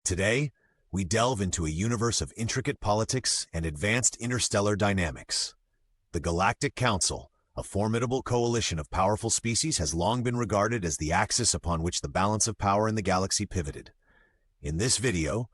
Today, we delve into a universe of intricate politics and advanced interstellar dynamics. The Galactic Council, a formidable coalition of powerful species, has long been regarded as the axis upon which the balance of power in the galaxy pivoted. In this video,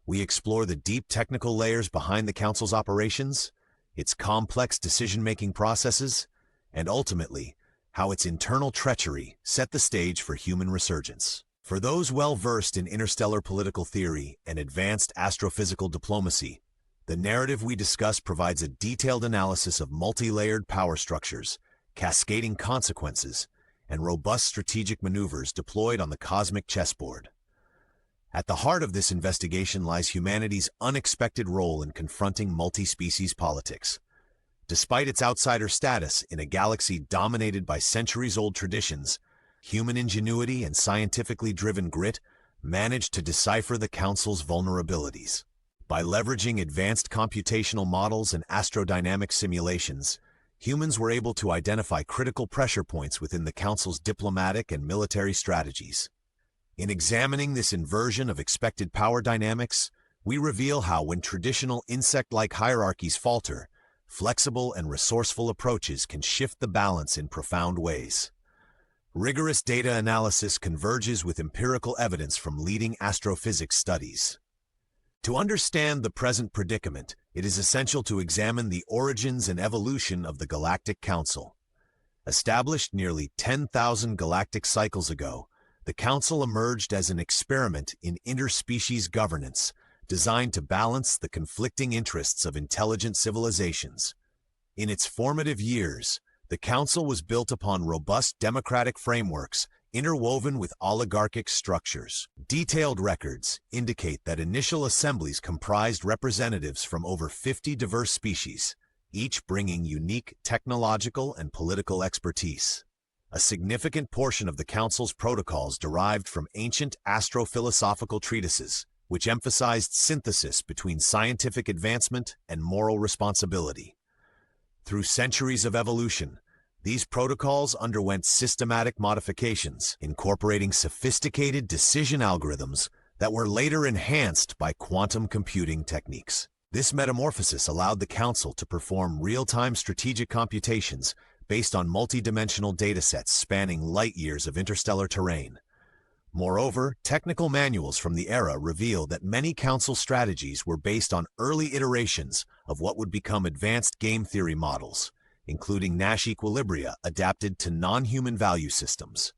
we explore the deep technical layers behind the Council's operations, its complex decision-making processes, and ultimately, how its internal treachery set the stage for human resurgence. For those well-versed in interstellar political theory and advanced astrophysical diplomacy, the narrative we discuss provides a detailed analysis of multi-layered power structures, cascading consequences, and robust strategic maneuvers deployed on the cosmic chessboard. At the heart of this investigation lies humanity's unexpected role in confronting multi-species politics. Despite its outsider status in a galaxy dominated by centuries-old traditions, human ingenuity and scientifically driven grit managed to decipher the Council's vulnerabilities. By leveraging advanced computational models and astrodynamic simulations, humans were able to identify critical pressure points within the Council's diplomatic and military strategies. In examining this inversion of expected power dynamics, we reveal how, when traditional insect-like hierarchies falter, flexible and resourceful approaches can shift the balance in profound ways. Rigorous data analysis converges with empirical evidence from leading astrophysics studies. To understand the present predicament, it is essential to examine the origins and evolution of the Galactic Council. Established nearly 10,000 galactic cycles ago, the Council emerged as an experiment in interspecies governance, designed to balance the conflicting interests of intelligent civilizations. In its formative years, the Council was built upon robust democratic frameworks interwoven with oligarchic structures. Detailed records indicate that initial assemblies comprised representatives from over 50 diverse species, each bringing unique technological and political expertise. A significant portion of the Council's protocols derived from ancient astrophilosophical treatises, which emphasized synthesis between scientific advancement and moral responsibility. Through centuries of evolution, these protocols underwent systematic modifications, incorporating sophisticated decision algorithms that were later enhanced by quantum computing techniques. This metamorphosis allowed the Council to perform real-time strategic computations based on multidimensional datasets spanning light-years of interstellar terrain. Moreover, technical manuals from the era reveal that many Council strategies were based on early iterations of what would become advanced game theory models, including Nash equilibria adapted to non-human value systems.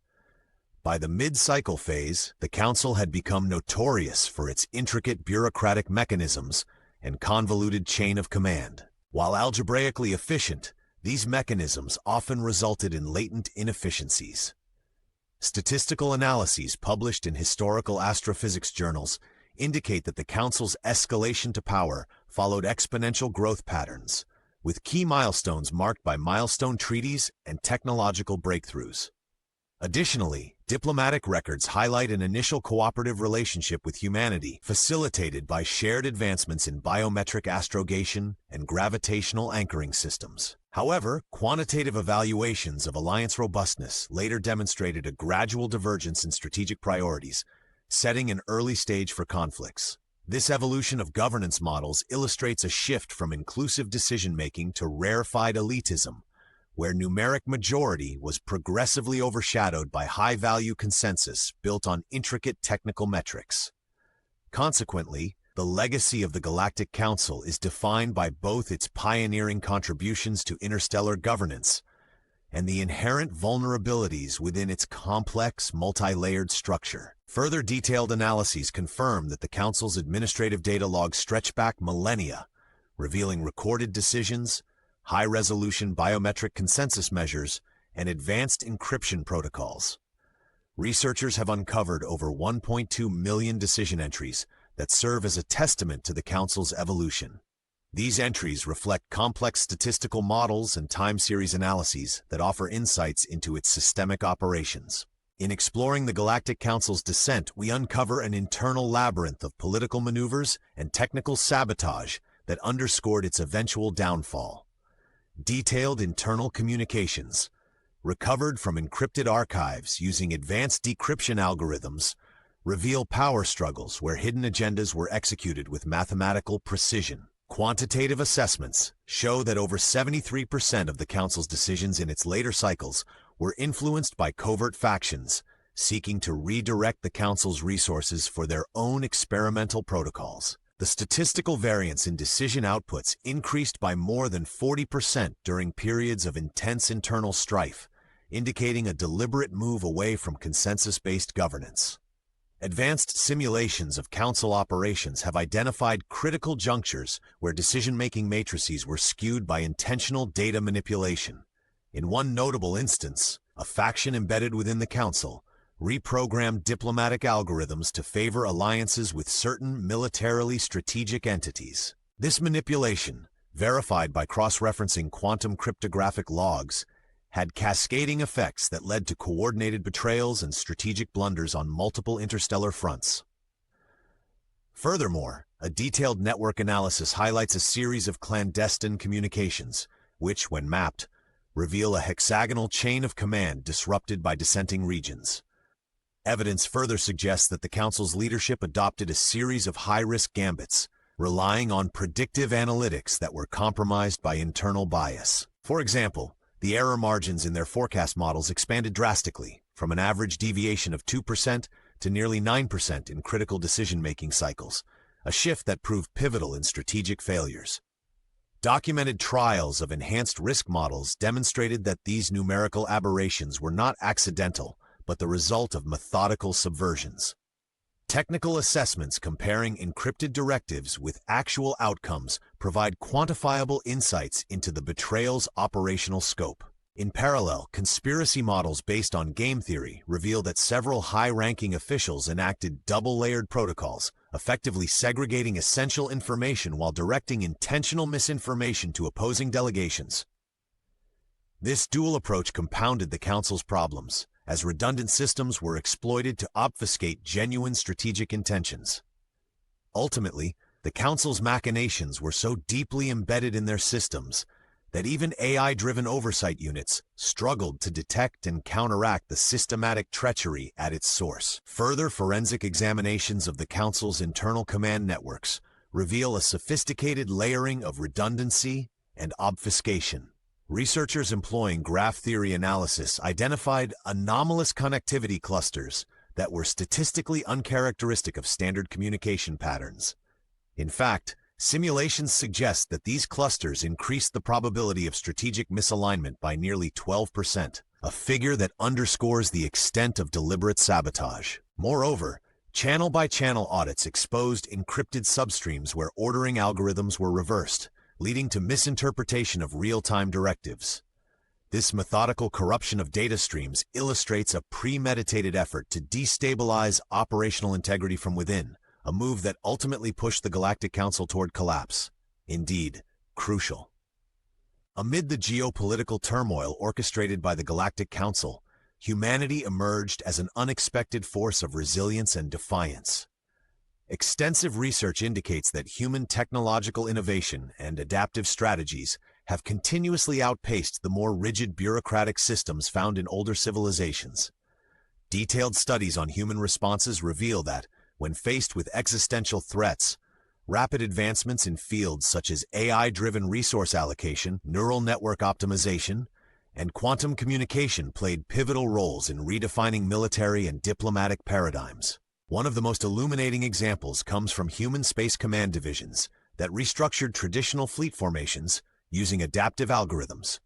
By the mid-cycle phase, the Council had become notorious for its intricate bureaucratic mechanisms and convoluted chain of command. While algebraically efficient, these mechanisms often resulted in latent inefficiencies. Statistical analyses published in historical astrophysics journals indicate that the Council's escalation to power followed exponential growth patterns, with key milestones marked by milestone treaties and technological breakthroughs. Additionally, diplomatic records highlight an initial cooperative relationship with humanity facilitated by shared advancements in biometric astrogation and gravitational anchoring systems. However, quantitative evaluations of alliance robustness later demonstrated a gradual divergence in strategic priorities, setting an early stage for conflicts. This evolution of governance models illustrates a shift from inclusive decision-making to rarefied elitism, where numeric majority was progressively overshadowed by high-value consensus built on intricate technical metrics. Consequently, the legacy of the Galactic Council is defined by both its pioneering contributions to interstellar governance and the inherent vulnerabilities within its complex, multi-layered structure. Further detailed analyses confirm that the Council's administrative data logs stretch back millennia, revealing recorded decisions, high-resolution biometric consensus measures, and advanced encryption protocols. Researchers have uncovered over 1.2 million decision entries that serve as a testament to the Council's evolution. These entries reflect complex statistical models and time series analyses that offer insights into its systemic operations. In exploring the Galactic Council's descent, we uncover an internal labyrinth of political maneuvers and technical sabotage that underscored its eventual downfall. Detailed internal communications, recovered from encrypted archives using advanced decryption algorithms, reveal power struggles where hidden agendas were executed with mathematical precision. Quantitative assessments show that over 73% of the Council's decisions in its later cycles were influenced by covert factions seeking to redirect the Council's resources for their own experimental protocols. The statistical variance in decision outputs increased by more than 40% during periods of intense internal strife, indicating a deliberate move away from consensus-based governance. Advanced simulations of Council operations have identified critical junctures where decision-making matrices were skewed by intentional data manipulation. In one notable instance, a faction embedded within the Council reprogrammed diplomatic algorithms to favor alliances with certain militarily strategic entities. This manipulation, verified by cross-referencing quantum cryptographic logs, had cascading effects that led to coordinated betrayals and strategic blunders on multiple interstellar fronts. Furthermore, a detailed network analysis highlights a series of clandestine communications, which, when mapped, reveal a hexagonal chain of command disrupted by dissenting regions. Evidence further suggests that the Council's leadership adopted a series of high-risk gambits, relying on predictive analytics that were compromised by internal bias. For example, the error margins in their forecast models expanded drastically, from an average deviation of 2% to nearly 9% in critical decision-making cycles, a shift that proved pivotal in strategic failures. Documented trials of enhanced risk models demonstrated that these numerical aberrations were not accidental, but the result of methodical subversions. Technical assessments comparing encrypted directives with actual outcomes provide quantifiable insights into the betrayal's operational scope. In parallel, conspiracy models based on game theory reveal that several high-ranking officials enacted double-layered protocols, effectively segregating essential information while directing intentional misinformation to opposing delegations. This dual approach compounded the Council's problems, as redundant systems were exploited to obfuscate genuine strategic intentions. Ultimately, the Council's machinations were so deeply embedded in their systems that even AI-driven oversight units struggled to detect and counteract the systematic treachery at its source. Further forensic examinations of the Council's internal command networks reveal a sophisticated layering of redundancy and obfuscation. Researchers employing graph theory analysis identified anomalous connectivity clusters that were statistically uncharacteristic of standard communication patterns. In fact, simulations suggest that these clusters increased the probability of strategic misalignment by nearly 12%, a figure that underscores the extent of deliberate sabotage. Moreover, channel-by-channel audits exposed encrypted substreams where ordering algorithms were reversed, leading to misinterpretation of real-time directives. This methodical corruption of data streams illustrates a premeditated effort to destabilize operational integrity from within, a move that ultimately pushed the Galactic Council toward collapse. Indeed, crucial. Amid the geopolitical turmoil orchestrated by the Galactic Council, humanity emerged as an unexpected force of resilience and defiance. Extensive research indicates that human technological innovation and adaptive strategies have continuously outpaced the more rigid bureaucratic systems found in older civilizations. Detailed studies on human responses reveal that, when faced with existential threats, rapid advancements in fields such as AI-driven resource allocation, neural network optimization, and quantum communication played pivotal roles in redefining military and diplomatic paradigms. One of the most illuminating examples comes from human space command divisions that restructured traditional fleet formations using adaptive algorithms.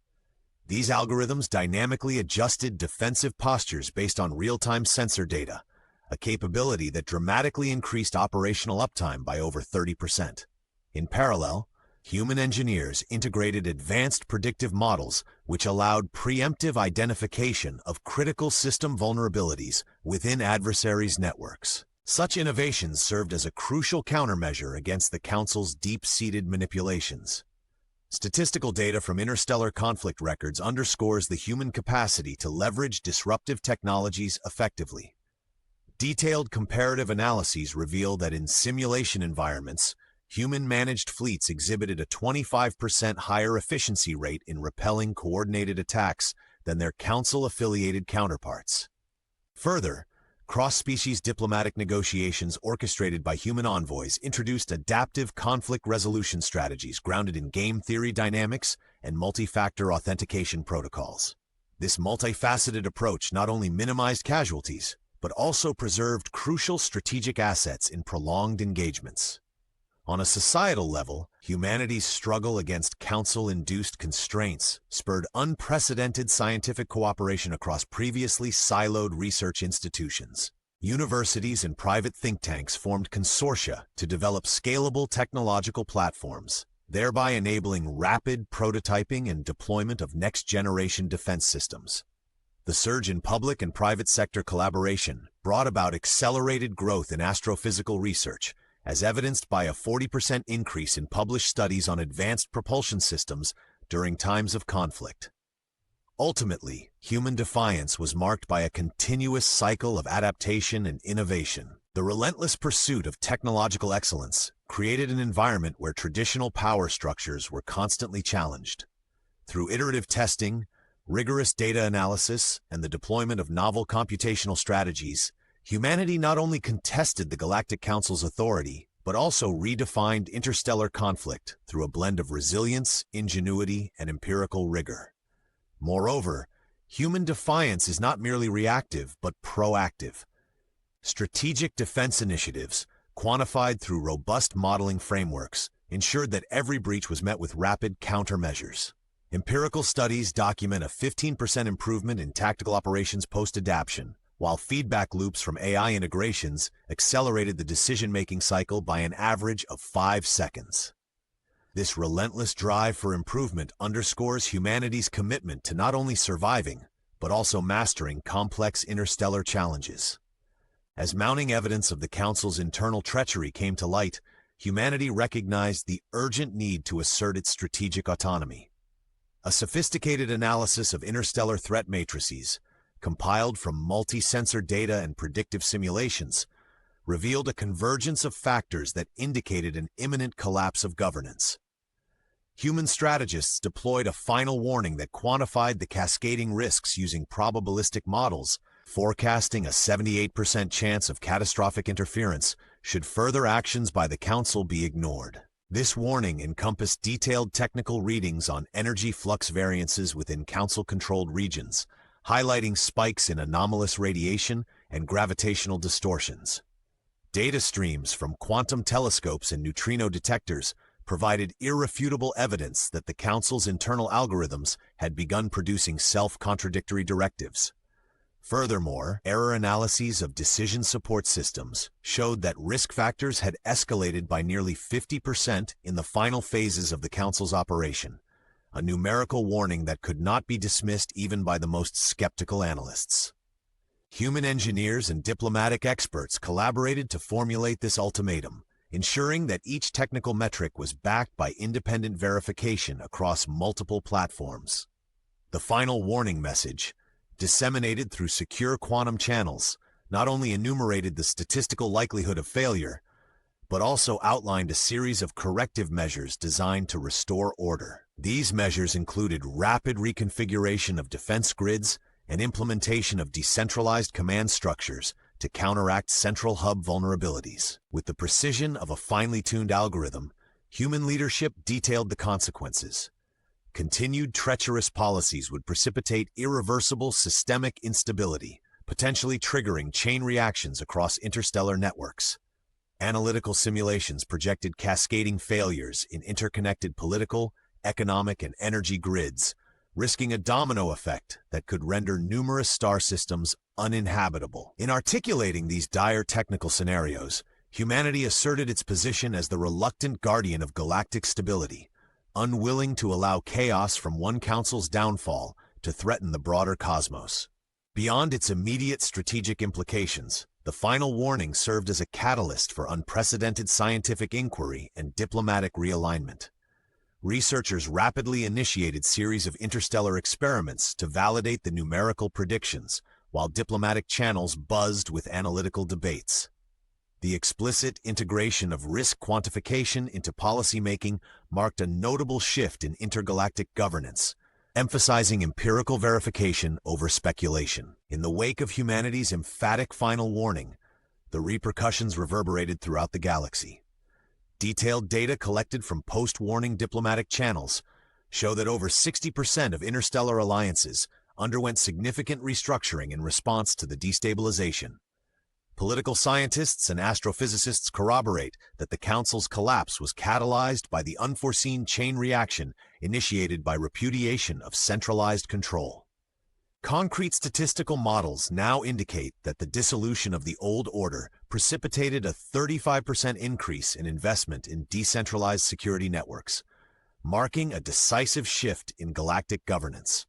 These algorithms dynamically adjusted defensive postures based on real-time sensor data, a capability that dramatically increased operational uptime by over 30%. In parallel, human engineers integrated advanced predictive models which allowed preemptive identification of critical system vulnerabilities within adversaries' networks. Such innovations served as a crucial countermeasure against the Council's deep-seated manipulations. Statistical data from interstellar conflict records underscores the human capacity to leverage disruptive technologies effectively. Detailed comparative analyses reveal that in simulation environments, human-managed fleets exhibited a 25% higher efficiency rate in repelling coordinated attacks than their Council-affiliated counterparts. Further, Cross-species diplomatic negotiations orchestrated by human envoys introduced adaptive conflict resolution strategies grounded in game theory dynamics and multi-factor authentication protocols. This multifaceted approach not only minimized casualties, but also preserved crucial strategic assets in prolonged engagements. On a societal level, humanity's struggle against council-induced constraints spurred unprecedented scientific cooperation across previously siloed research institutions. Universities and private think tanks formed consortia to develop scalable technological platforms, thereby enabling rapid prototyping and deployment of next-generation defense systems. The surge in public and private sector collaboration brought about accelerated growth in astrophysical research, as evidenced by a 40% increase in published studies on advanced propulsion systems during times of conflict. Ultimately, human defiance was marked by a continuous cycle of adaptation and innovation. The relentless pursuit of technological excellence created an environment where traditional power structures were constantly challenged. Through iterative testing, rigorous data analysis, and the deployment of novel computational strategies, humanity not only contested the Galactic Council's authority, but also redefined interstellar conflict through a blend of resilience, ingenuity, and empirical rigor. Moreover, human defiance is not merely reactive, but proactive. Strategic defense initiatives, quantified through robust modeling frameworks, ensured that every breach was met with rapid countermeasures. Empirical studies document a 15% improvement in tactical operations post-adaption, while feedback loops from AI integrations accelerated the decision-making cycle by an average of 5 seconds. This relentless drive for improvement underscores humanity's commitment to not only surviving, but also mastering complex interstellar challenges. As mounting evidence of the Council's internal treachery came to light, humanity recognized the urgent need to assert its strategic autonomy. A sophisticated analysis of interstellar threat matrices, compiled from multi-sensor data and predictive simulations, revealed a convergence of factors that indicated an imminent collapse of governance. Human strategists deployed a final warning that quantified the cascading risks using probabilistic models, forecasting a 78% chance of catastrophic interference should further actions by the Council be ignored. This warning encompassed detailed technical readings on energy flux variances within Council-controlled regions, highlighting spikes in anomalous radiation and gravitational distortions. Data streams from quantum telescopes and neutrino detectors provided irrefutable evidence that the Council's internal algorithms had begun producing self-contradictory directives. Furthermore, error analyses of decision support systems showed that risk factors had escalated by nearly 50% in the final phases of the Council's operation, a numerical warning that could not be dismissed even by the most skeptical analysts. Human engineers and diplomatic experts collaborated to formulate this ultimatum, ensuring that each technical metric was backed by independent verification across multiple platforms. The final warning message, disseminated through secure quantum channels, not only enumerated the statistical likelihood of failure, but also outlined a series of corrective measures designed to restore order. These measures included rapid reconfiguration of defense grids and implementation of decentralized command structures to counteract central hub vulnerabilities. With the precision of a finely tuned algorithm, human leadership detailed the consequences. Continued treacherous policies would precipitate irreversible systemic instability, potentially triggering chain reactions across interstellar networks. Analytical simulations projected cascading failures in interconnected political, economic, and energy grids, risking a domino effect that could render numerous star systems uninhabitable. In articulating these dire technical scenarios, humanity asserted its position as the reluctant guardian of galactic stability, unwilling to allow chaos from one council's downfall to threaten the broader cosmos. Beyond its immediate strategic implications, the final warning served as a catalyst for unprecedented scientific inquiry and diplomatic realignment. Researchers rapidly initiated series of interstellar experiments to validate the numerical predictions, while diplomatic channels buzzed with analytical debates. The explicit integration of risk quantification into policymaking marked a notable shift in intergalactic governance, emphasizing empirical verification over speculation. In the wake of humanity's emphatic final warning, the repercussions reverberated throughout the galaxy. Detailed data collected from post-warning diplomatic channels show that over 60% of interstellar alliances underwent significant restructuring in response to the destabilization. Political scientists and astrophysicists corroborate that the Council's collapse was catalyzed by the unforeseen chain reaction initiated by repudiation of centralized control. Concrete statistical models now indicate that the dissolution of the old order precipitated a 35% increase in investment in decentralized security networks, marking a decisive shift in galactic governance.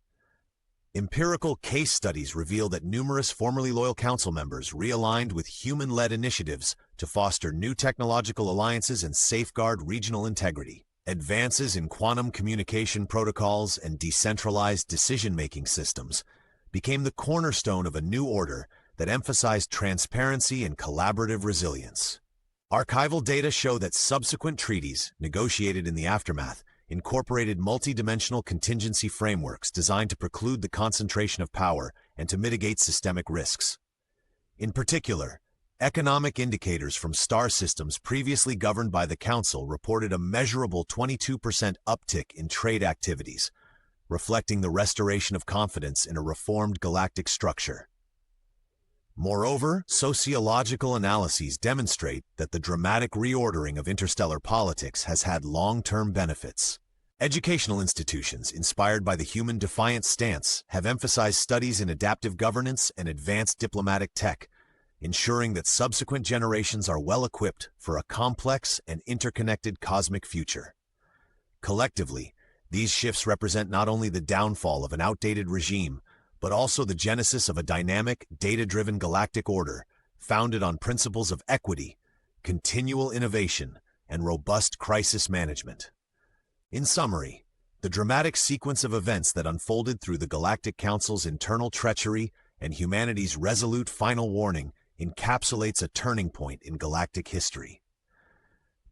Empirical case studies reveal that numerous formerly loyal council members realigned with human-led initiatives to foster new technological alliances and safeguard regional integrity. Advances in quantum communication protocols and decentralized decision-making systems became the cornerstone of a new order that emphasized transparency and collaborative resilience. Archival data show that subsequent treaties, negotiated in the aftermath, incorporated multidimensional contingency frameworks designed to preclude the concentration of power and to mitigate systemic risks. In particular, economic indicators from star systems previously governed by the Council reported a measurable 22% uptick in trade activities, reflecting the restoration of confidence in a reformed galactic structure. Moreover, sociological analyses demonstrate that the dramatic reordering of interstellar politics has had long-term benefits. Educational institutions, inspired by the human defiant stance, have emphasized studies in adaptive governance and advanced diplomatic tech, ensuring that subsequent generations are well-equipped for a complex and interconnected cosmic future. Collectively, these shifts represent not only the downfall of an outdated regime, but also the genesis of a dynamic, data-driven galactic order founded on principles of equity, continual innovation, and robust crisis management. In summary, the dramatic sequence of events that unfolded through the Galactic Council's internal treachery and humanity's resolute final warning encapsulates a turning point in galactic history.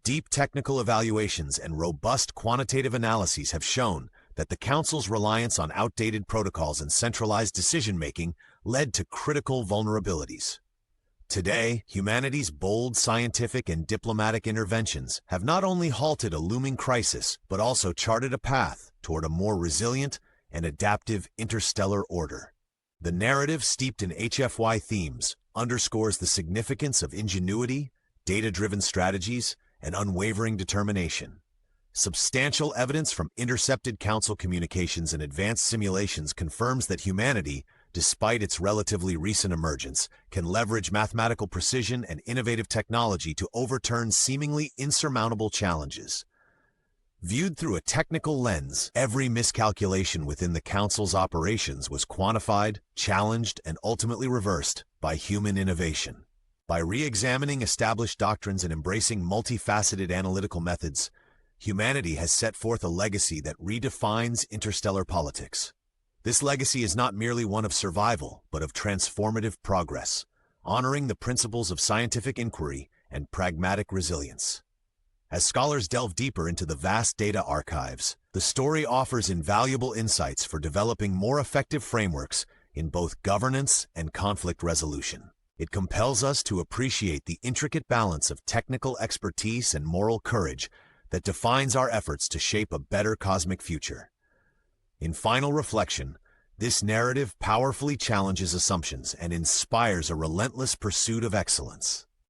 Deep technical evaluations and robust quantitative analyses have shown that the Council's reliance on outdated protocols and centralized decision-making led to critical vulnerabilities. Today, humanity's bold scientific and diplomatic interventions have not only halted a looming crisis, but also charted a path toward a more resilient and adaptive interstellar order. The narrative steeped in HFY themes underscores the significance of ingenuity, data-driven strategies, and unwavering determination. Substantial evidence from intercepted Council communications and advanced simulations confirms that humanity, despite its relatively recent emergence, can leverage mathematical precision and innovative technology to overturn seemingly insurmountable challenges. Viewed through a technical lens, every miscalculation within the Council's operations was quantified, challenged, and ultimately reversed by human innovation. By re-examining established doctrines and embracing multifaceted analytical methods, humanity has set forth a legacy that redefines interstellar politics. This legacy is not merely one of survival, but of transformative progress, honoring the principles of scientific inquiry and pragmatic resilience. As scholars delve deeper into the vast data archives, the story offers invaluable insights for developing more effective frameworks in both governance and conflict resolution. It compels us to appreciate the intricate balance of technical expertise and moral courage that defines our efforts to shape a better cosmic future. In final reflection, this narrative powerfully challenges assumptions and inspires a relentless pursuit of excellence.